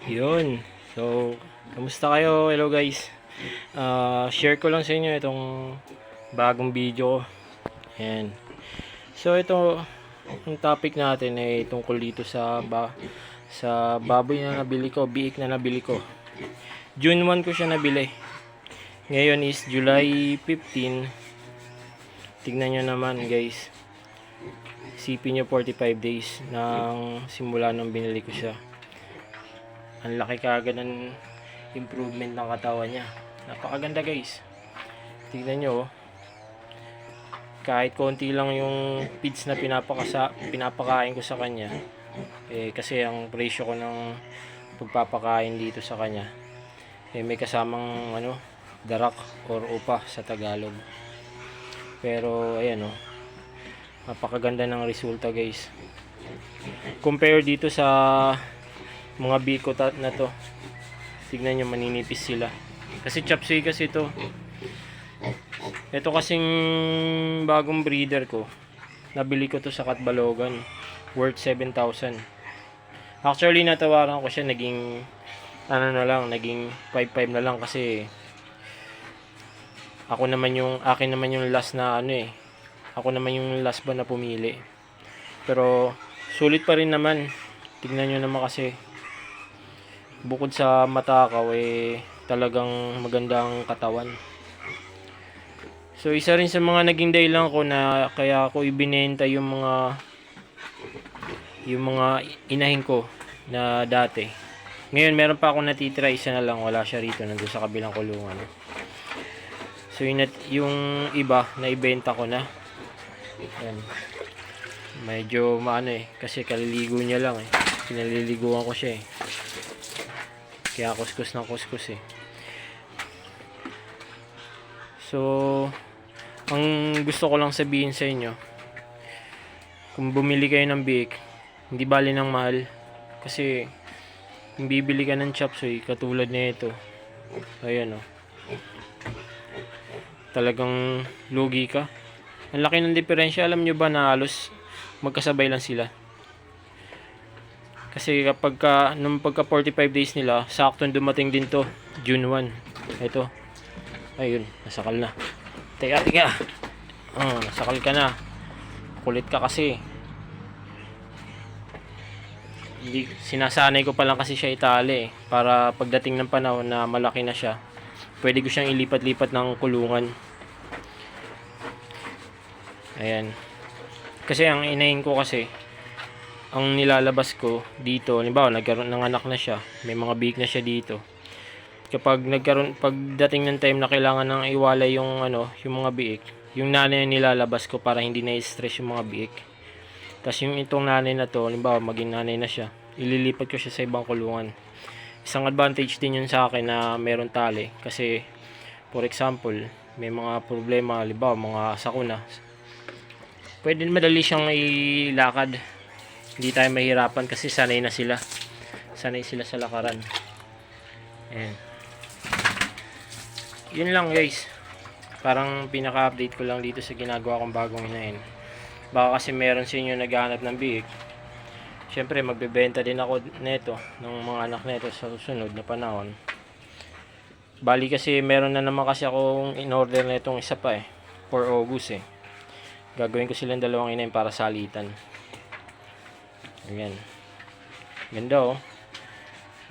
Yun. So, kamusta kayo? Hello guys. Share ko lang sa inyo itong bagong video ko. Ayan. So, ito, ang topic natin ay tungkol dito sa baboy na nabili ko, biik na nabili ko. June 1 ko siya nabili. Ngayon is July 15. Tignan nyo naman guys. Isipin nyo 45 days ng simula nung binili ko siya. Ang laki kaagad ng improvement ng katawan niya. Napakaganda guys. Tignan nyo oh. Kahit konti lang yung feeds na pinapakain ko sa kanya. Kasi ang presyo ko ng pagpapakain dito sa kanya may kasamang darak or upa sa Tagalog. Pero ayan oh. Napakaganda ng resulta guys. Compare dito sa mga biko na to. Tignan nyo, maninipis sila. Kasi chop suey kasi ito. Ito kasing bagong breeder ko. Nabili ko to sa Katbalogan. Worth 7,000. Actually, natawaran ko siya. Naging, naging 5,500 na lang kasi akin naman yung last na ako naman yung last ba na pumili. Pero, sulit pa rin naman. Tignan nyo naman kasi bukod sa matakaw talagang magandang katawan. So isa rin sa mga naging dahilan ko na kaya ako ibinenta yung mga inahin ko na dati. Ngayon meron pa ako natitira, isa na lang, wala siya rito, nandoon sa kabilang kulungan. So yung iba na ibenta ko na. Yan. Medyo kasi kaliligo niya lang pinaliliguan ko siya kaya kuskus ng kuskus So ang gusto ko lang sabihin sa inyo, kung bumili kayo ng biik, hindi bali ng mahal. Kasi kung bibili ka ng chop suey katulad na ito, ayan talagang lugi ka. Ang laki ng diferensya. Alam nyo ba na halos magkasabay lang sila? Kasi nung pagka 45 days nila, sakto dumating din to, June 1. Ito. Ayun, nasakal na. Teka. Nasakal ka na. Kulit ka kasi. Hindi, sinasanay ko pa lang kasi siya itali para pagdating ng panahon na malaki na siya, pwede ko siyang ilipat-lipat ng kulungan. Ayan. Kasi ang inahin ko kasi, ang nilalabas ko dito, halimbawa nagkaroon ng anak na siya, may mga biik na siya dito. Pagdating ng time na kailangan nang iwalay yung mga biik, yung nanay nilalabas ko para hindi na i-stress yung mga biik. Tapos yung itong nanay na to, halimbawa maging nanay na siya, ililipat ko siya sa ibang kulungan. Isang advantage din yun sa akin na meron tali. Kasi for example, may mga problema, halimbawa mga sakuna, pwede madali siyang ilakad. Hindi tayo mahirapan kasi sanay sila sa lakaran. Ayan. Yun lang guys, parang pinaka-update ko lang dito sa ginagawa kong bagong inahin. Baka kasi meron sa inyo naghahanap ng biik. Syempre magbebenta din ako neto ng mga anak neto sa susunod na panahon. Bali kasi meron na naman kasi akong in-order netong isa pa for August Gagawin ko silang dalawang inahin para salitan. Ayan. Ganda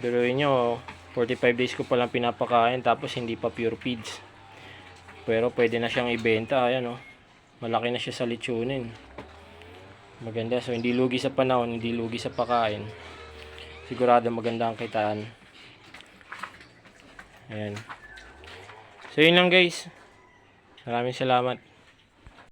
Biruin nyo 45 days ko palang pinapakain tapos hindi pa pure feeds. Pero pwede na siyang ibenta. Ayan malaki na siya sa lechonin. Maganda. So hindi lugi sa panahon, hindi lugi sa pakain. Sigurado maganda ang kitaan. Ayan. So yun lang guys. Maraming salamat.